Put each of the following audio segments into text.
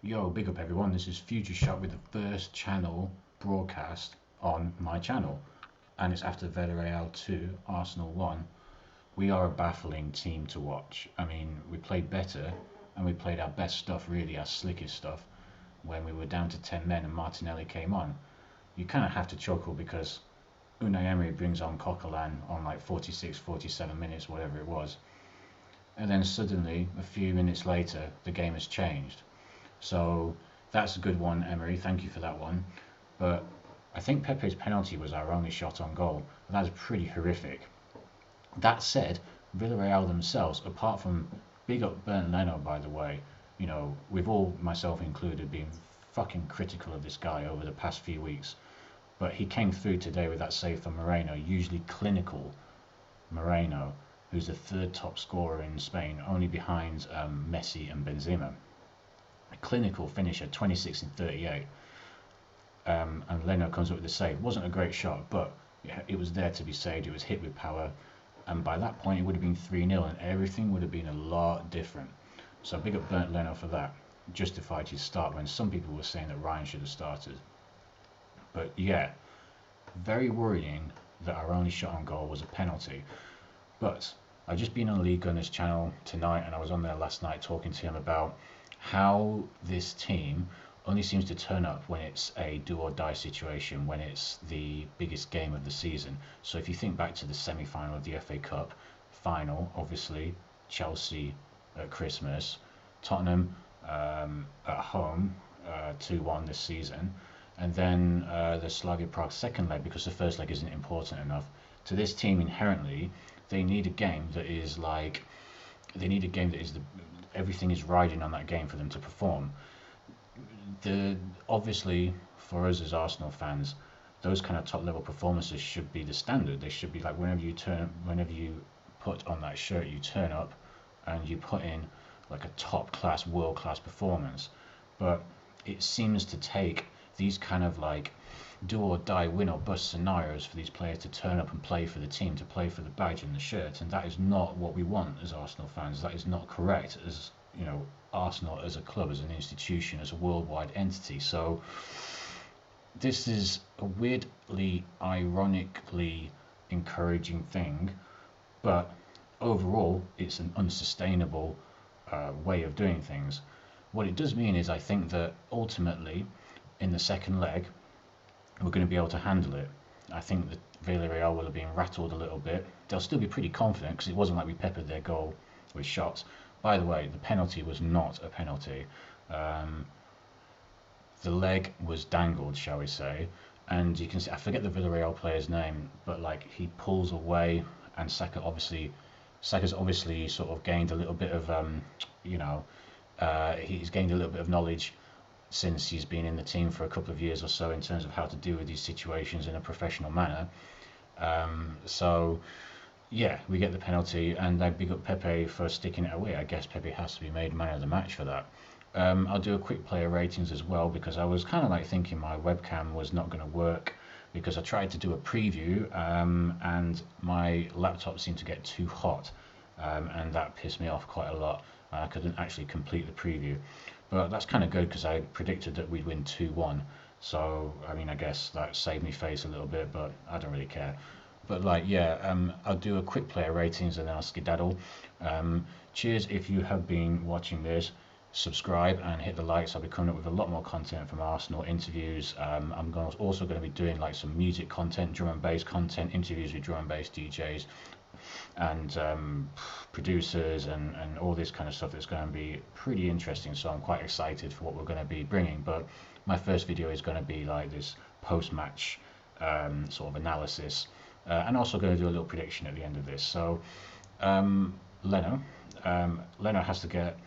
Yo, big up everyone. This is Future Shot with the first channel broadcast on my channel. And it's after Villareal 2, Arsenal 1. We are a baffling team to watch. I mean, we played better and we played our best stuff, really, our slickest stuff, when we were down to 10 men and Martinelli came on. You kind of have to chuckle because Unai Emery brings on Coquelin on like 46, 47 minutes, whatever it was. And then suddenly, a few minutes later, the game has changed. So that's a good one, Emery. Thank you for that one. But I think Pepe's penalty was our only shot on goal. And that's pretty horrific. That said, Villarreal themselves, apart from big up Bernd Leno, by the way, we've all, myself included, been fucking critical of this guy over the past few weeks. But he came through today with that save for Moreno, usually clinical Moreno, who's the third top scorer in Spain, only behind Messi and Benzema. A clinical finisher, 26 and 38. And Leno comes up with the save. It wasn't a great shot, but it was there to be saved. It was hit with power. And by that point, it would have been 3-0, and everything would have been a lot different. So big up Bernd Leno for that. Justified his start when some people were saying that Ryan should have started. But yeah, very worrying that our only shot on goal was a penalty. But I've just been on Lee Gunner's channel tonight, and I was on there last night talking to him about how this team only seems to turn up when it's a do or die situation, when it's the biggest game of the season. So if you think back to the semi-final of the FA Cup, final, obviously, Chelsea at Christmas, Tottenham at home, 2-1 this season, and then the Slavia Prague second leg, because the first leg isn't important enough. To this team inherently, they need a game that is like, they need a game that is everything is riding on that game for them to perform. Obviously for us as Arsenal fans, those kind of top level performances should be the standard. They should be like whenever you put on that shirt, you turn up and you put in like a top class, world class performance. But it seems to take these kind of like do or die, win or bust scenarios for these players to turn up and play for the team, to play for the badge and the shirt, and that is not what we want as Arsenal fans. That is not correct as Arsenal as a club, as an institution, as a worldwide entity. So this is a weirdly, ironically encouraging thing, but overall it's an unsustainable way of doing things. What it does mean is I think that ultimately in the second leg we're going to be able to handle it. I think that Villareal will have been rattled a little bit. They'll still be pretty confident because it wasn't like we peppered their goal with shots. By the way, the penalty was not a penalty. The leg was dangled, shall we say, and you can see, I forget the Villareal player's name, but like he pulls away, and Saka's obviously sort of gained a little bit of he's gained a little bit of knowledge since he's been in the team for a couple of years or so in terms of how to deal with these situations in a professional manner. So yeah, we get the penalty, and I big up Pepe for sticking it away. I guess Pepe has to be made man of the match for that. I'll do a quick player ratings as well, because I was kind of like thinking my webcam was not going to work because I tried to do a preview and my laptop seemed to get too hot, and that pissed me off quite a lot. I couldn't actually complete the preview. But that's kind of good because I predicted that we'd win 2-1. So, I mean, I guess that saved me face a little bit, but I don't really care. But like, yeah, I'll do a quick player ratings and then I'll skedaddle. Cheers if you have been watching this. Subscribe and hit the likes. I'll be coming up with a lot more content from Arsenal, interviews. I'm also going to be doing like some music content, drum and bass content, interviews with drum and bass DJs and producers and all this kind of stuff. That's going to be pretty interesting, so I'm quite excited for what we're going to be bringing. But my first video is going to be like this post-match sort of analysis, and also going to do a little prediction at the end of this. So Leno has to get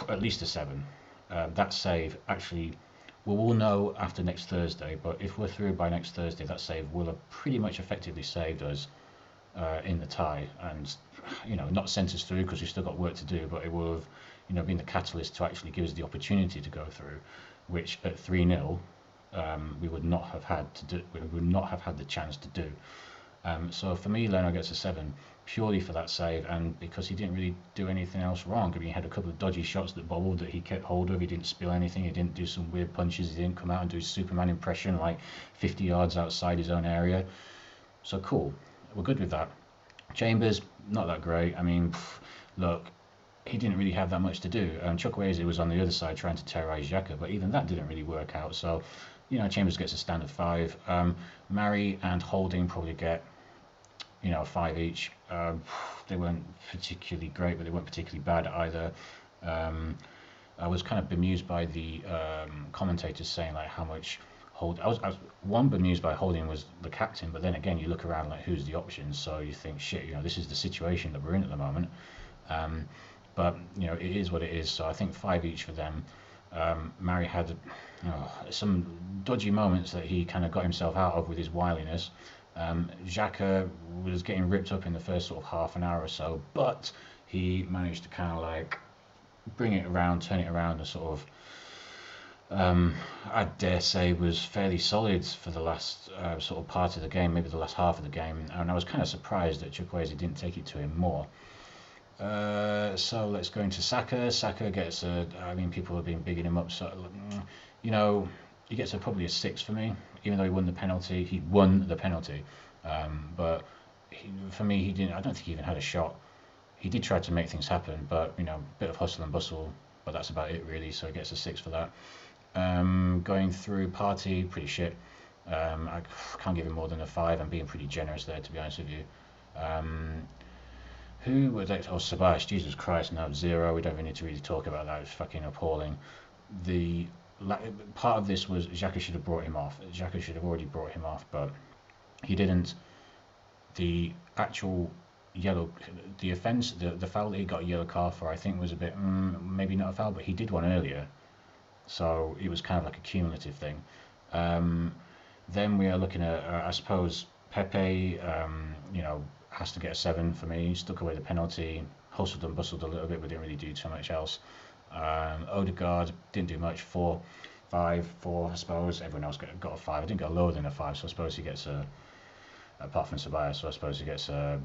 at least a 7. That save, actually, we will know after next Thursday, but if we're through by next Thursday, that save will have pretty much effectively saved us in the tie, and not sent us through because we've still got work to do, but it will have been the catalyst to actually give us the opportunity to go through, which at 3-0 we would not have had to do. We would not have had the chance to do. So for me, Leno gets a 7 purely for that save and because he didn't really do anything else wrong. I mean, he had a couple of dodgy shots that bobbled that he kept hold of. He didn't spill anything. He didn't do some weird punches. He didn't come out and do his Superman impression like 50 yards outside his own area. So cool. We're good with that. Chambers, not that great. I mean, look, he didn't really have that much to do. Chukwueze was on the other side trying to terrorise Xhaka, but even that didn't really work out. So, Chambers gets a standard 5. Mari and Holding probably get, a 5 each. They weren't particularly great, but they weren't particularly bad either. I was kind of bemused by the commentators saying like how much I was one bemused by Holding was the captain, but then again you look around like who's the options, so you think shit, this is the situation that we're in at the moment. But it is what it is. So I think 5 each for them. Mari had some dodgy moments that he kind of got himself out of with his wiliness. Xhaka was getting ripped up in the first sort of half an hour or so, but he managed to kind of like bring it around, turn it around, and sort of I dare say was fairly solid for the last sort of part of the game, maybe the last half of the game, and I was kind of surprised that Chukwueze didn't take it to him more. So let's go into Saka. Saka gets people have been bigging him up, so he gets probably a 6 for me, even though he won the penalty. He won the penalty, but for me, he didn't. I don't think he even had a shot. He did try to make things happen, but bit of hustle and bustle, but that's about it really. So he gets a 6 for that. Going through Party, pretty shit. I can't give him more than a 5. I'm being pretty generous there, to be honest with you. Who was that? Oh, Sabash, Jesus Christ, no, 0. We don't even need to really talk about that. It's fucking appalling. The part of this was Xhaka should have brought him off. Xhaka should have already brought him off, but he didn't. The actual the offence, the foul that he got a yellow card for, I think was a bit, maybe not a foul, but he did one earlier. So it was kind of like a cumulative thing. Then we are looking at, I suppose, Pepe, has to get a 7 for me. Stuck away the penalty, hustled and bustled a little bit, but didn't really do too much else. Odegaard didn't do much. 4, I suppose. Everyone else got a 5. I didn't go lower than a 5, so I suppose he gets apart from Sabaya, so I suppose he gets a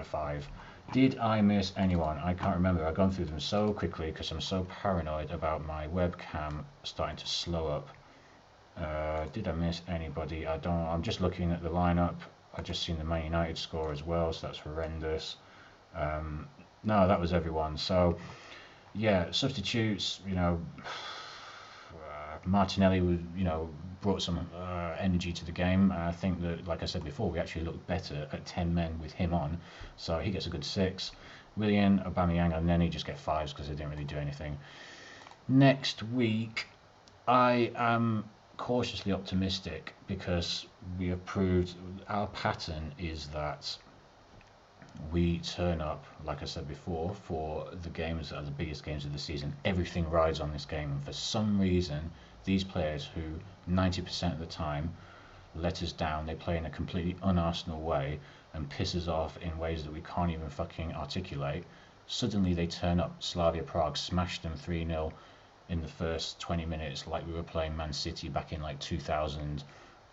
5. Did I miss anyone? I can't remember. I've gone through them so quickly because I'm so paranoid about my webcam starting to slow up. Did I miss anybody? I don't know. I'm just looking at the lineup. I've just seen the Man United score as well, so that's horrendous. No, that was everyone. So, yeah, substitutes, Martinelli was, brought some energy to the game. I think that, like I said before, we actually looked better at 10 men with him on, so he gets a good 6. Willian, Aubameyang, and Nenny just get 5s because they didn't really do anything. Next week, I am cautiously optimistic because we have proved our pattern is that we turn up, like I said before, for the games that are the biggest games of the season. Everything rides on this game, and for some reason, these players who 90% of the time let us down, they play in a completely un-Arsenal way and piss us off in ways that we can't even fucking articulate. Suddenly they turn up. Slavia Prague smashed them 3-0 in the first 20 minutes like we were playing Man City back in like 2000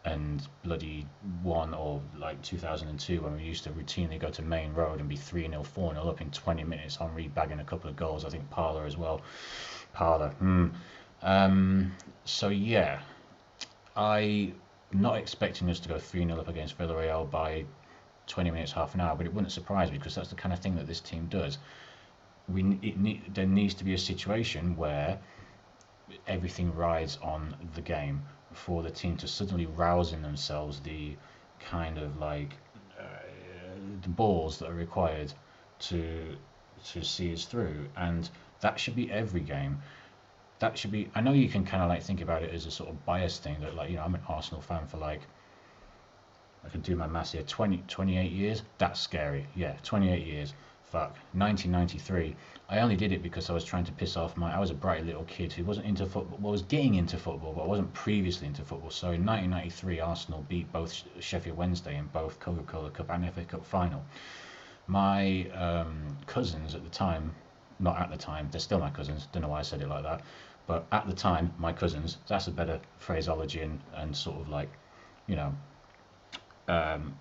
and bloody 1 or like 2002 when we used to routinely go to Main Road and be 3-0, 4-0 up in 20 minutes. Henry bagging a couple of goals, I think Parler as well. So yeah, I'm not expecting us to go 3-0 up against Villareal by 20 minutes, half an hour, but it wouldn't surprise me because that's the kind of thing that this team does. There needs to be a situation where everything rides on the game for the team to suddenly rouse in themselves the kind of like the balls that are required to see us through, and that should be every game. That should be. I know you can kind of like think about it as a sort of bias thing that like I'm an Arsenal fan for like, I can do my maths here, 28 years. That's scary. Yeah, 28 years. Fuck. 1993. I only did it because I was trying to piss off I was a bright little kid who wasn't into football, well, was getting into football, but I wasn't previously into football. So in 1993, Arsenal beat both Sheffield Wednesday in both Coca-Cola Cup and FA Cup final. My cousins at the time, not at the time, they're still my cousins, don't know why I said it like that, but at the time, my cousins, that's a better phraseology and sort of like, um,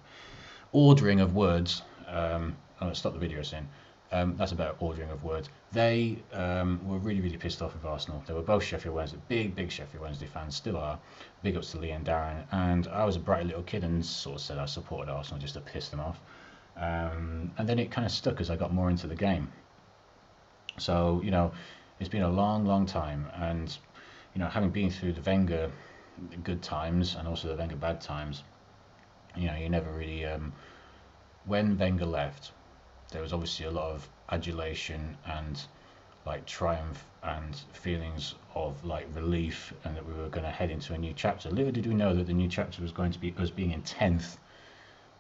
ordering of words. I'll stop the video soon. That's about ordering of words. They were really, really pissed off with Arsenal. They were both Sheffield Wednesday, big Sheffield Wednesday fans, still are. Big ups to Lee and Darren. And I was a bright little kid and sort of said I supported Arsenal just to piss them off. And then it kind of stuck as I got more into the game. So, it's been a long, long time. And, having been through the Wenger good times and also the Wenger bad times, you never really. When Wenger left, there was obviously a lot of adulation and like triumph and feelings of like relief, and that we were going to head into a new chapter. Little did we know that the new chapter was going to be us being in 10th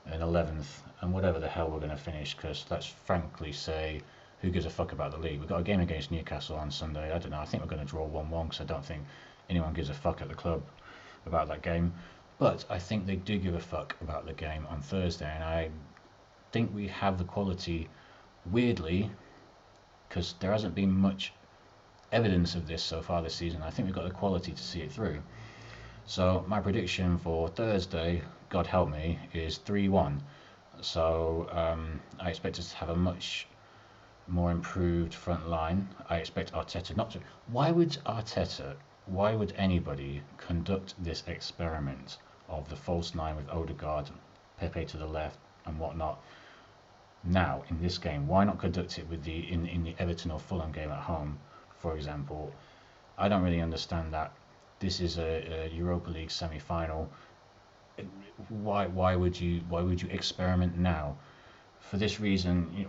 and 11th and whatever the hell we're going to finish, because let's frankly say, who gives a fuck about the league? We've got a game against Newcastle on Sunday. I don't know, I think we're going to draw 1-1 because I don't think anyone gives a fuck at the club about that game. But I think they do give a fuck about the game on Thursday, and I think we have the quality, weirdly, because there hasn't been much evidence of this so far this season. I think we've got the quality to see it through. So my prediction for Thursday, God help me, is 3-1. So I expect us to have a much more improved front line. I expect Arteta not to. Why would anybody conduct this experiment of the false nine with Odegaard, Pepe to the left and whatnot now in this game? Why not conduct it with in the Everton or Fulham game at home, for example? I don't really understand that. This is a Europa League semi-final. Why would you experiment now? For this reason,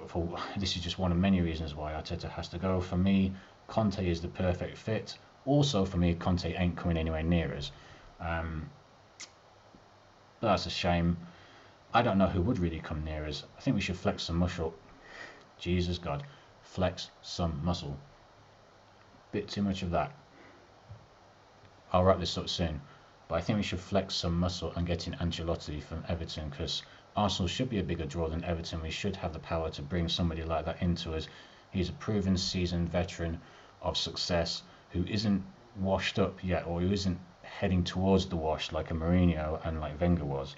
this is just one of many reasons why Arteta has to go. For me, Conte is the perfect fit. Also, for me, Conte ain't coming anywhere near us. But that's a shame. I don't know who would really come near us. I think we should flex some muscle. Jesus God, flex some muscle. Bit too much of that. I'll wrap this up soon. But I think we should flex some muscle and get in Ancelotti from Everton, because Arsenal should be a bigger draw than Everton. We should have the power to bring somebody like that into us. He's a proven, seasoned veteran of success who isn't washed up yet, or who isn't heading towards the wash like a Mourinho and like Wenger was.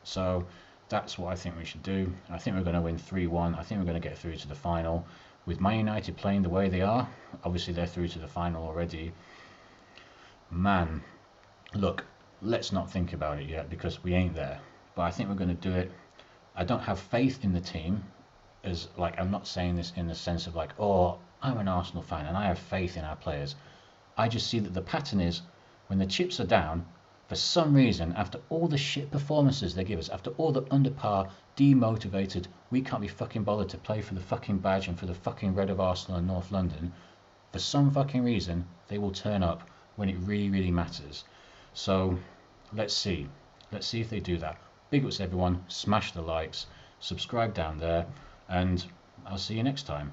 So that's what I think we should do. I think we're going to win 3-1. I think we're going to get through to the final. With Man United playing the way they are, obviously they're through to the final already. Man, look, let's not think about it yet because we ain't there. But I think we're going to do it. I don't have faith in the team, as like, I'm not saying this in the sense of like, oh, I'm an Arsenal fan and I have faith in our players. I just see that the pattern is when the chips are down, for some reason, after all the shit performances they give us, after all the under par, demotivated, we can't be fucking bothered to play for the fucking badge and for the fucking red of Arsenal in North London, for some fucking reason, they will turn up when it really, really matters. So, let's see. Let's see if they do that. Big ups everyone, smash the likes, subscribe down there, and I'll see you next time.